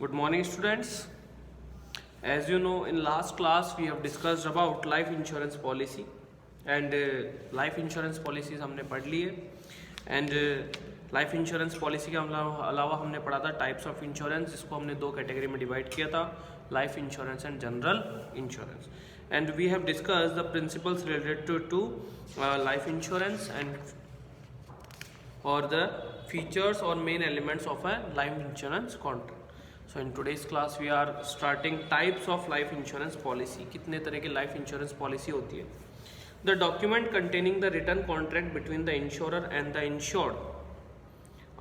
Good morning, students. As you know, in last class we have discussed about life insurance policy and life insurance policies हमने पढ़ ली है and life insurance policy के अलावा हमने पढ़ा था टाइप्स ऑफ इंश्योरेंस, जिसको हमने दो कैटेगरी में डिवाइड किया था, life insurance and general insurance. And we have discussed the principles related to life insurance and और the features or main elements of a life insurance contract. So in today's class we are starting types of life insurance policy. कितने तरह की life insurance policy होती है. The document containing the written contract between the insurer and the insured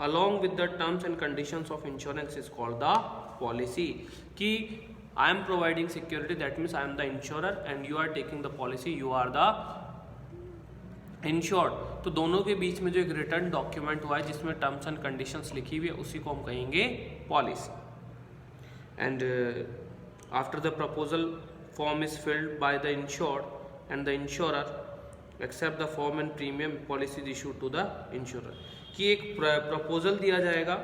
along with the terms and conditions of insurance is called the policy. कि I am providing security, that means I am the insurer and you are taking the policy, you are the insured. तो दोनों के बीच में जो एक return document हुआ है जिसमें टर्म्स एंड कंडीशंस लिखी हुई है, उसी को हम कहेंगे policy. And after the proposal form is filled by the insured and the insurer accept the form and premium policy issued to the insurer. कि एक प्रपोजल दिया जाएगा,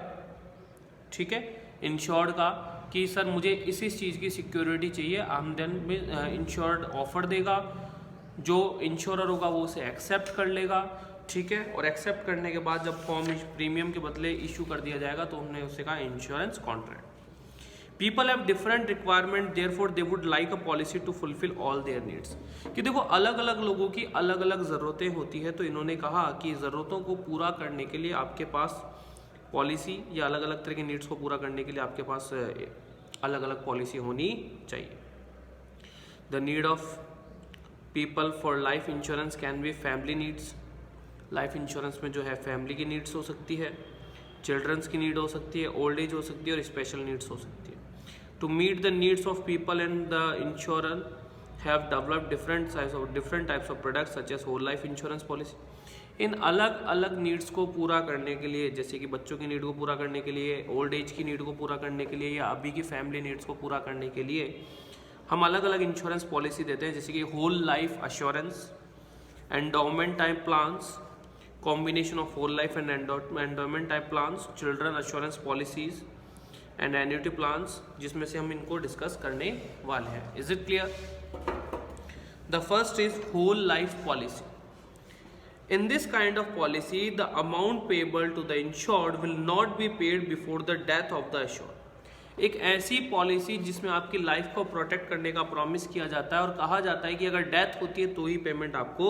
ठीक है, इंश्योर्ड का कि सर मुझे इस चीज़ की सिक्योरिटी चाहिए, आमदन में इंश्योर्ड ऑफर देगा, जो इंश्योरर होगा वो उसे एक्सेप्ट कर लेगा, ठीक है, और एक्सेप्ट करने के बाद जब फॉर्म प्रीमियम के बदले इशू कर दिया जाएगा तो हमने उसे कहा insurance contract. People have different requirement, therefore they would like a policy to fulfil all their needs. कि देखो अलग अलग लोगों की अलग अलग ज़रूरतें होती है, तो इन्होंने कहा कि ज़रूरतों को पूरा करने के लिए आपके पास पॉलिसी या अलग अलग तरह के नीड्स को पूरा करने के लिए आपके पास अलग अलग पॉलिसी होनी चाहिए. The need of people for life insurance can be family needs. Life insurance में जो है फैमिली की नीड्स हो सकती है, चिल्ड्रंस की नीड हो सकती है, ओल्ड एज हो सकती है और स्पेशल नीड्स हो सकती है. To meet the needs of people and the insurer have developed different types of products such as whole life insurance policy. इन अलग अलग नीड्स को पूरा करने के लिए, जैसे कि बच्चों की नीड को पूरा करने के लिए, ओल्ड एज की नीड को पूरा करने के लिए, या अभी की फैमिली नीड्स को पूरा करने के लिए हम अलग अलग इंश्योरेंस पॉलिसी देते हैं, जैसे कि whole life assurance, endowment type plans, combination of whole life and endowment type plans, children assurance policies and annuity plans, जिसमें से हम इनको डिस्कस करने वाले हैं. Is it clear? The first is whole life policy. In this kind of policy, the amount payable to the insured will not be paid before the death of the assured. एक ऐसी policy जिसमें आपकी life को protect करने का promise किया जाता है और कहा जाता है कि अगर डेथ होती है तो ही पेमेंट आपको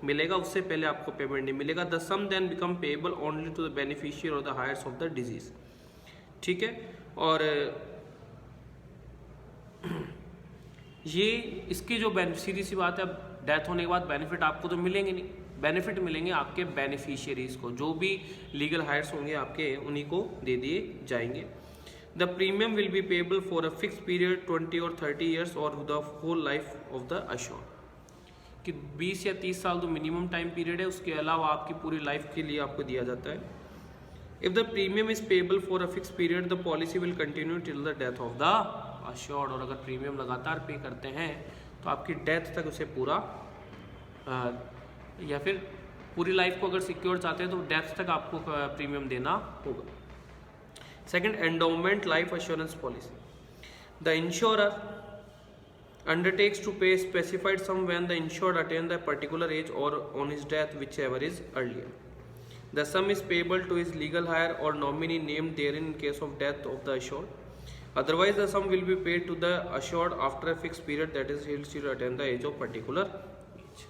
मिलेगा, उससे पहले आपको पेमेंट नहीं मिलेगा. The sum then become payable only to the beneficiary और the heirs of the disease. ठीक है, और ये इसकी जो सीधी सी बात है, डेथ होने के बाद बेनिफिट आपको तो मिलेंगे नहीं, बेनिफिट मिलेंगे आपके बेनिफिशियरीज को, जो भी लीगल हायर्स होंगे आपके उन्हीं को दे दिए जाएंगे. The premium will be payable for a fix period 20 और 30 ईयर्स और the whole life of the assured. कि 20 या 30 साल तो मिनिमम टाइम पीरियड है, उसके अलावा आपकी पूरी लाइफ के लिए आपको दिया जाता है. If the premium is payable for a fix period the policy will continue till the death of the assured. और अगर प्रीमियम लगातार पे करते हैं तो आपकी डेथ तक उसे पूरा या फिर पूरी लाइफ को अगर सिक्योर चाहते हैं तो डेथ तक आपको प्रीमियम देना होगा. Second, endowment life assurance policy. The insurer undertakes to pay specified sum when the insured attains the particular age or on his death, whichever is earlier. The sum is payable to his legal heir or nominee named therein in case of death of the assured. Otherwise, the sum will be paid to the assured after a fixed period, that is, he will attain the age of particular age.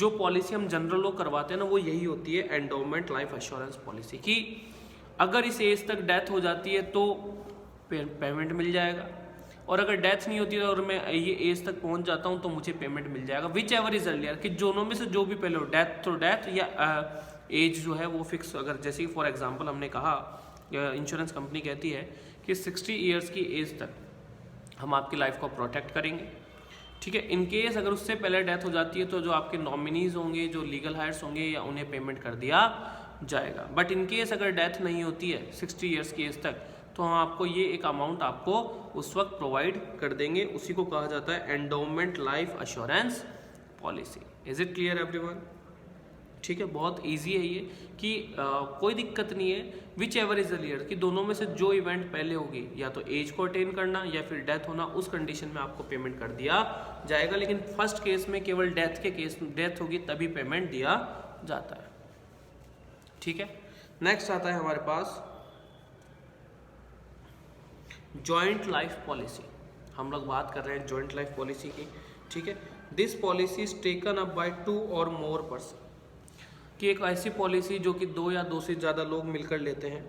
जो policy हम general लोग करवाते हैं ना, वो यही होती है एंडोमेंट लाइफ एश्योरेंस पॉलिसी. कि अगर इस एज तक डेथ हो जाती है तो पेमेंट मिल जाएगा, और अगर डेथ नहीं होती है और मैं ये एज तक पहुंच जाता हूं तो मुझे पेमेंट मिल जाएगा, विच एवर इज अर्लियर. कि दोनों में से जो भी पहले हो, डेथ तो डेथ या एज जो है वो फिक्स. अगर जैसे कि फॉर एग्जांपल हमने कहा, इंश्योरेंस कंपनी कहती है कि 60 ईयर्स की एज तक हम आपकी लाइफ को प्रोटेक्ट करेंगे, ठीक है. इन केस अगर उससे पहले डेथ हो जाती है तो जो आपके नॉमिनीज होंगे, जो लीगल हायर्स होंगे, या उन्हें पेमेंट कर दिया जाएगा. बट इन केस अगर डेथ नहीं होती है 60 ईयर्स की एज तक, तो हम आपको ये एक अमाउंट आपको उस वक्त प्रोवाइड कर देंगे. उसी को कहा जाता है endowment life assurance policy. Is it clear everyone? ठीक है, बहुत इजी है ये कि कोई दिक्कत नहीं है, विच एवर इज अर्लियर, कि दोनों में से जो इवेंट पहले होगी, या तो एज को अटेन करना या फिर डेथ होना, उस कंडीशन में आपको पेमेंट कर दिया जाएगा। लेकिन फर्स्ट केस में केवल डेथ होगी तभी पेमेंट दिया जाता है। ठीक है, नेक्स्ट आता है हमारे पास जॉइंट लाइफ पॉलिसी। हम लोग बात कर रहे हैं जॉइंट लाइफ पॉलिसी की। ठीक है, this policy is taken up bye 2 और मोर पर्सन, कि एक ऐसी पॉलिसी जो कि 2 या 2 से ज़्यादा लोग मिलकर लेते हैं।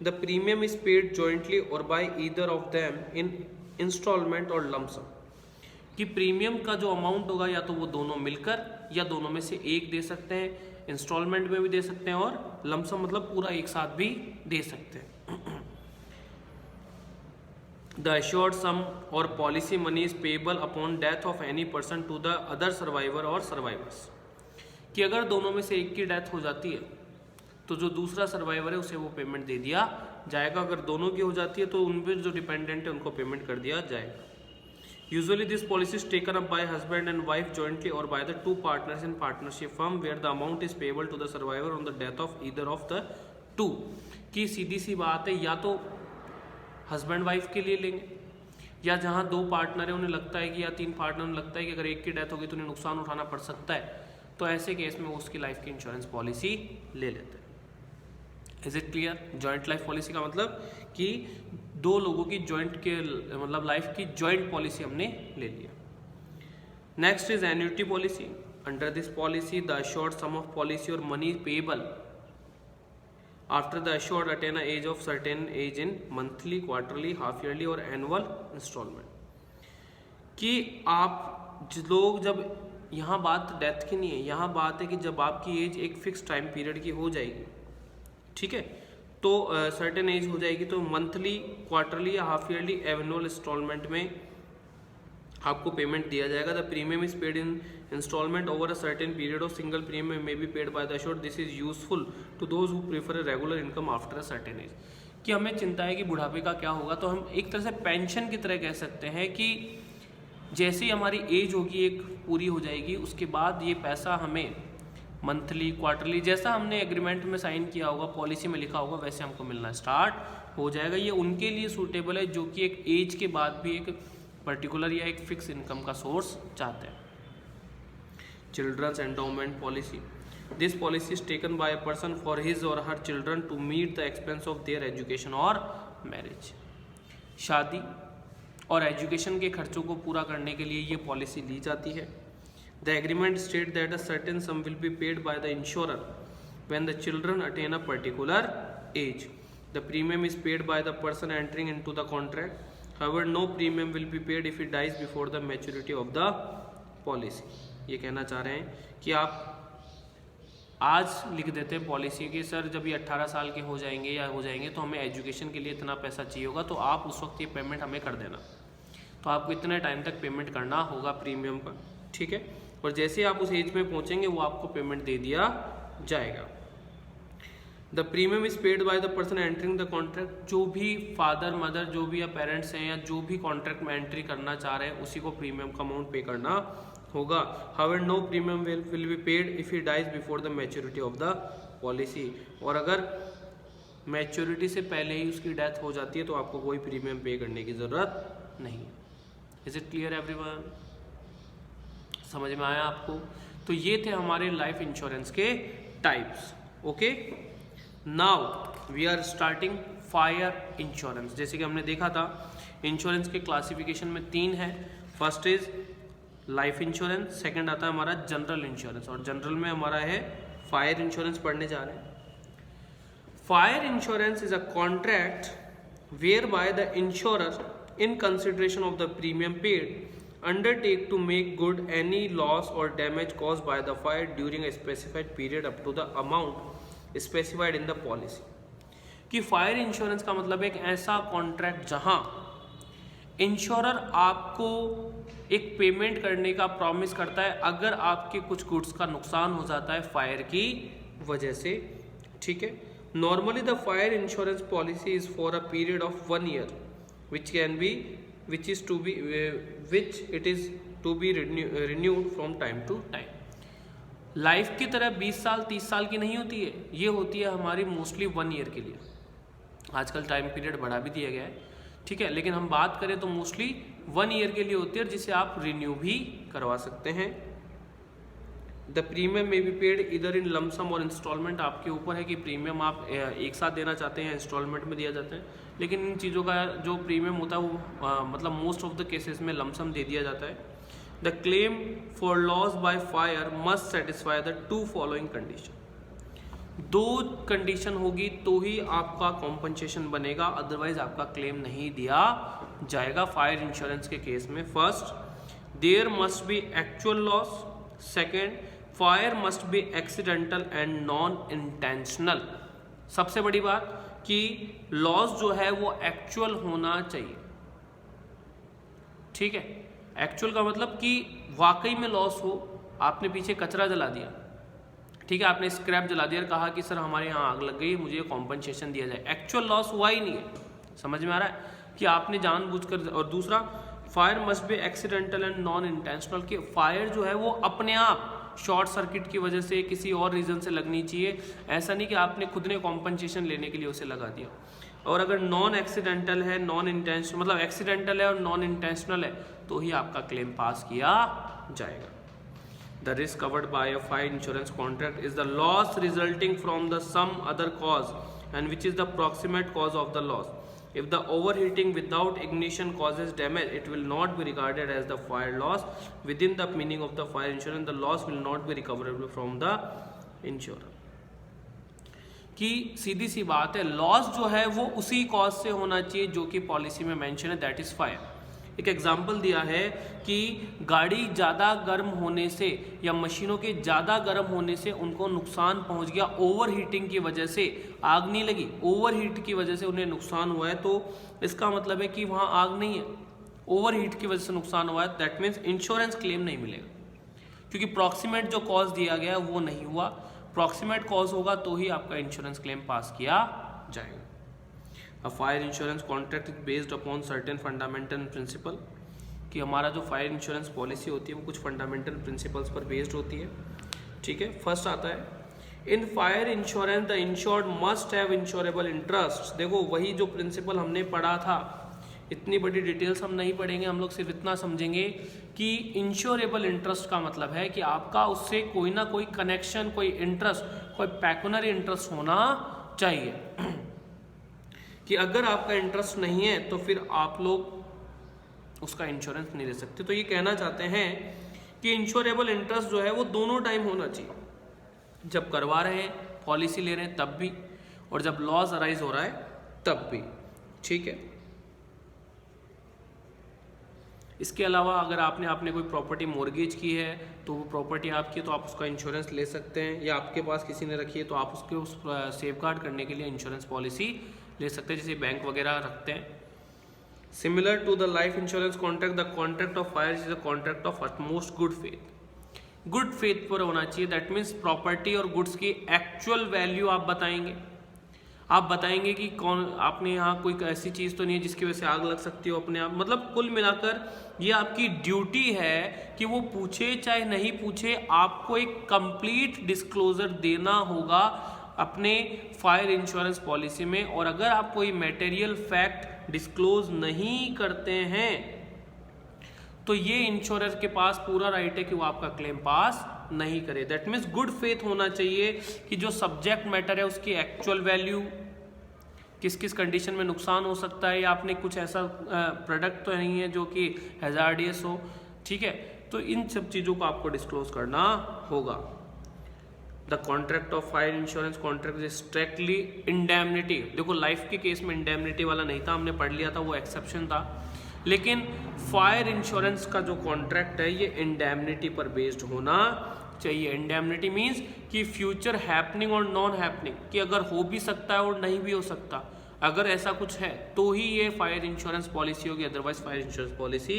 The premium is paid jointly और by either of them in installment और लमसम, कि प्रीमियम का जो अमाउंट होगा या तो वो दोनों मिलकर या दोनों में से एक दे सकते हैं, इंस्टॉलमेंट में भी दे सकते हैं और लमसम मतलब पूरा एक साथ भी दे सकते हैं। The assured sum or policy money is payable upon death of any person to the other survivor or survivors, कि अगर दोनों में से एक की डेथ हो जाती है तो जो दूसरा सर्वाइवर है उसे वो पेमेंट दे दिया जाएगा। अगर दोनों की हो जाती है तो उन पर जो डिपेंडेंट है उनको पेमेंट कर दिया जाएगा। Usually this policy is taken up by husband and wife jointly और by the 2 partners in partnership firm where the amount is payable to the survivor on the death of either of the 2, की सीधी सी बात है, या तो husband wife के लिए लेंगे, या जहाँ 2 पार्टनर है उन्हें लगता है कि, या 3 पार्टनर उन्हें लगता है कि अगर एक की डेथ होगी तो उन्हें नुकसान उठाना पड़ सकता है, तो ऐसे केस में वो उसकी लाइफ की इंश्योरेंस पॉलिसी ले लेते हैं। Is it clear? Joint life policy का मतलब कि 2 लोगों की जॉइंट के मतलब लाइफ की जॉइंट पॉलिसी हमने ले लिया। Next is annuity policy. Under this policy the assured sum of policy और money payable after the assured attain a age of certain age in monthly, quarterly, half yearly और annual installment, कि आप लोग जब, यहाँ बात डेथ की नहीं है, यहाँ बात है कि जब आपकी एज एक फिक्स टाइम पीरियड की हो जाएगी, ठीक है, तो सर्टेन एज हो जाएगी तो मंथली, क्वार्टरली या हाफ ईयरली एनुअल इंस्टॉलमेंट में आपको पेमेंट दिया जाएगा। The premium is paid in instalment over a certain period of single premium may be paid by the assured. This is useful to those who prefer a regular income after a certain age, कि हमें चिंता है कि बुढ़ापे का क्या होगा, तो हम एक तरह से पेंशन की तरह कह सकते हैं कि जैसे ही हमारी एज होगी एक पूरी हो जाएगी, उसके बाद ये पैसा हमें मंथली, क्वार्टरली, जैसा हमने एग्रीमेंट में साइन किया होगा, पॉलिसी में लिखा होगा, वैसे हमको मिलना स्टार्ट हो जाएगा। ये उनके लिए सूटेबल है जो कि एक एज के बाद भी एक पर्टिकुलर या एक फिक्स इनकम का सोर्स चाहते हैं। Children's endowment policy. This policy is taken by a person for his और her children to meet the expense of their education और मैरिज। शादी और एजुकेशन के खर्चों को पूरा करने के लिए ये पॉलिसी ली जाती है। The agreement state that a certain some will be paid by the insurer when the children attain a particular age. The premium is paid by the person entering into the contract. However, no premium will be paid if he dies before the maturity of the policy। ये कहना चाह रहे हैं कि आप आज लिख देते हैं पॉलिसी कि सर जब ये 18 साल के हो जाएंगे या हो जाएंगे तो हमें एजुकेशन के लिए इतना पैसा चाहिए होगा, तो आप उस वक्त ये पेमेंट हमें कर देना, तो आपको इतने टाइम तक पेमेंट करना होगा प्रीमियम का, ठीक है। और जैसे आप उस एज में पहुँचेंगे वो आपको पेमेंट दे दिया जाएगा। The premium is paid by the person entering the contract. जो भी फादर मदर जो भी या पेरेंट्स हैं या जो भी कॉन्ट्रैक्ट में एंट्री करना चाह रहे हैं उसी को प्रीमियम का अमाउंट पे करना होगा। However no premium will be paid if he dies before the maturity of the policy. और अगर मैच्योरिटी से पहले ही उसकी डेथ हो जाती है तो आपको कोई प्रीमियम पे करने की ज़रूरत नहीं है। Is it clear everyone? समझ में आया आपको? तो ये थे हमारे लाइफ इंश्योरेंस के types. Okay, now we are starting fire insurance. जैसे कि हमने देखा था इंश्योरेंस के क्लासिफिकेशन में 3 है। First is life insurance, second आता है हमारा जनरल इंश्योरेंस, और जनरल में हमारा है फायर इंश्योरेंस पढ़ने जा रहे हैं। Fire insurance is a contract where by the insurer in consideration of the premium paid undertake to make good any loss or damage caused by the fire during a specified period up to the amount specified in the policy। कि fire insurance का मतलब एक ऐसा contract जहां insurer आपको एक payment करने का प्रॉमिस करता है अगर आपके कुछ गुड्स का नुकसान हो जाता है फायर की वजह से, ठीक है। Normally the fire insurance policy is for a period of 1 year which it is to be renewed from time to time। Life की तरह 20 साल 30 साल की नहीं होती है, ये होती है हमारी मोस्टली 1 ईयर के लिए। आजकल टाइम पीरियड बढ़ा भी दिया गया है, ठीक है, लेकिन हम बात करें तो मोस्टली 1 ईयर के लिए होती है, जिसे आप रिन्यू भी करवा सकते हैं। द प्रीमियम में बी पेड इधर इन लमसम और इंस्टॉलमेंट, आपके ऊपर है कि प्रीमियम आप एक साथ देना चाहते हैं, इंस्टॉलमेंट में दिया जाता है, लेकिन इन चीज़ों का जो प्रीमियम होता है वो मतलब मोस्ट ऑफ द केसेस में लमसम दे दिया जाता है। The claim for loss by fire must satisfy the 2 following condition, 2 condition होगी तो ही आपका कॉम्पनसेशन बनेगा, अदरवाइज आपका क्लेम नहीं दिया जाएगा फायर इंश्योरेंस के केस में। First, there must be actual loss. Second, fire must be accidental and non intentional. सबसे बड़ी बात कि लॉस जो है वो एक्चुअल होना चाहिए, ठीक है। एक्चुअल का मतलब कि वाकई में लॉस हो, आपने पीछे कचरा जला दिया, ठीक है, आपने स्क्रैप जला दिया और कहा कि सर हमारे यहाँ आग लग गई, मुझे कॉम्पनसेशन दिया जाए, एक्चुअल लॉस हुआ ही नहीं है। समझ में आ रहा है कि आपने जानबूझकर। और दूसरा, fire must be accidental and non intentional, कि फायर जो है वो अपने आप शॉर्ट सर्किट की वजह से किसी और रीज़न से लगनी चाहिए, ऐसा नहीं कि आपने खुद ने कॉम्पनसेशन लेने के लिए उसे लगा दिया। और अगर नॉन एक्सीडेंटल है, नॉन इंटेंशनल मतलब एक्सीडेंटल है और नॉन इंटेंशनल है, तो ही आपका क्लेम पास किया जाएगा। The risk covered by a fire insurance contract is the loss resulting from the some other cause and which is the proximate cause of the loss. If the overheating without ignition causes damage, it will not be regarded as the fire loss. Within the meaning of the fire insurance, the loss will not be recoverable from the insurer. कि सीधी सी बात है, loss जो है वो उसी cause से होना चाहिए जो कि पॉलिसी में मेंशन है, दैट इज फायर। एक एग्जाम्पल दिया है कि गाड़ी ज़्यादा गर्म होने से या मशीनों के ज़्यादा गर्म होने से उनको नुकसान पहुंच गया, ओवर हीटिंग की वजह से आग नहीं लगी, ओवर हीट की वजह से उन्हें नुकसान हुआ है, तो इसका मतलब है कि वहाँ आग नहीं है, ओवर हीट की वजह से नुकसान हुआ है, दैट मीन्स इंश्योरेंस क्लेम नहीं मिलेगा, क्योंकि प्रॉक्सिमेट जो कॉज दिया गया वो नहीं हुआ। प्रॉक्सिमेट कॉज होगा तो ही आपका इंश्योरेंस क्लेम पास किया जाएगा। A fire insurance contract is based upon certain fundamental principle, कि हमारा जो फायर इंश्योरेंस पॉलिसी होती है वो कुछ फंडामेंटल प्रिंसिपल्स पर बेस्ड होती है, ठीक है। फर्स्ट आता है, in fire insurance the insured must have insurable interest. देखो वही जो प्रिंसिपल हमने पढ़ा था, इतनी बड़ी डिटेल्स हम नहीं पढ़ेंगे, हम लोग सिर्फ इतना समझेंगे कि इंश्योरेबल इंटरेस्ट का मतलब है कि आपका उससे कोई ना कोई कनेक्शन, कोई इंटरेस्ट, कोई पैक्यूनरी इंटरेस्ट होना चाहिए कि अगर आपका इंटरेस्ट नहीं है तो फिर आप लोग उसका इंश्योरेंस नहीं ले सकते। तो ये कहना चाहते हैं कि इंश्योरेबल इंटरेस्ट जो है वो दोनों टाइम होना चाहिए, जब करवा रहे हैं, पॉलिसी ले रहे हैं तब भी, और जब लॉस अराइज हो रहा है तब भी, ठीक है। इसके अलावा अगर आपने कोई प्रॉपर्टी मॉर्गेज की है तो वो प्रॉपर्टी आपकी है तो आप उसका इंश्योरेंस ले सकते हैं, या आपके पास किसी ने रखी है तो आप उसके उस सेफगार्ड करने के लिए इंश्योरेंस पॉलिसी ले सकते हैं, जैसे बैंक वगैरह रखते हैं। Similar to the life insurance contract, the contract of fire is a contract of utmost good faith. Good faith पर होना चाहिए, दैट मीन्स प्रॉपर्टी और गुड्स की एक्चुअल वैल्यू आप बताएंगे कि कौन आपने यहाँ कोई ऐसी चीज़ तो नहीं है जिसकी वजह से आग लग सकती हो अपने आप, मतलब कुल मिलाकर ये आपकी ड्यूटी है कि वो पूछे चाहे नहीं पूछे, आपको एक कंप्लीट डिस्क्लोजर देना होगा अपने फायर इंश्योरेंस पॉलिसी में। और अगर आप कोई मटेरियल फैक्ट डिस्क्लोज नहीं करते हैं तो ये इंश्योरर के पास पूरा राइट है कि वो आपका क्लेम पास नहीं करे। दैट मीन्स गुड फेथ होना चाहिए कि जो सब्जेक्ट मैटर है उसकी एक्चुअल वैल्यू, किस किस कंडीशन में नुकसान हो सकता है, या आपने कुछ ऐसा प्रोडक्ट तो नहीं है जो कि हैजार्डियस हो, ठीक है, तो इन सब चीज़ों को आपको डिस्क्लोज करना होगा। The contract of fire insurance contract is strictly indemnity. देखो लाइफ के केस में इंडेमनिटी वाला नहीं था, हमने पढ़ लिया था, वो एक्सेप्शन था, लेकिन फायर इंश्योरेंस का जो कॉन्ट्रैक्ट है ये इंडेमनिटी पर बेस्ड होना चाहिए। इंडेमनिटी मीन्स कि फ्यूचर हैपनिंग और नॉन हैपनिंग, कि अगर हो भी सकता है और नहीं भी हो सकता, अगर ऐसा कुछ है तो ही ये फायर इंश्योरेंस पॉलिसी होगी, अदरवाइज फायर इंश्योरेंस पॉलिसी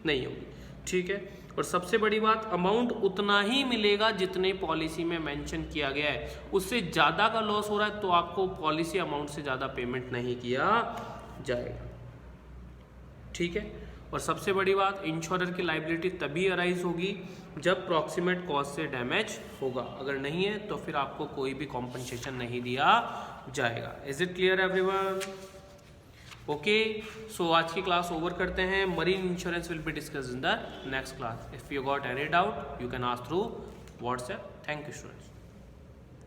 नहीं होगी, ठीक है। और सबसे बड़ी बात, अमाउंट उतना ही मिलेगा जितने पॉलिसी में मेंशन किया गया है, उससे ज़्यादा का लॉस हो रहा है तो आपको पॉलिसी अमाउंट से ज़्यादा पेमेंट नहीं किया जाएगा, ठीक है। और सबसे बड़ी बात, इंश्योरर की लाइबिलिटी तभी अराइज होगी जब प्रॉक्सिमेट कॉज से डैमेज होगा, अगर नहीं है तो फिर आपको कोई भी कॉम्पनसेशन नहीं दिया जाएगा। Is it clear everyone? Okay, so आज की क्लास ओवर करते हैं। Marine insurance will be discussed in the next class. If you got any doubt you can ask through WhatsApp. Thank you students.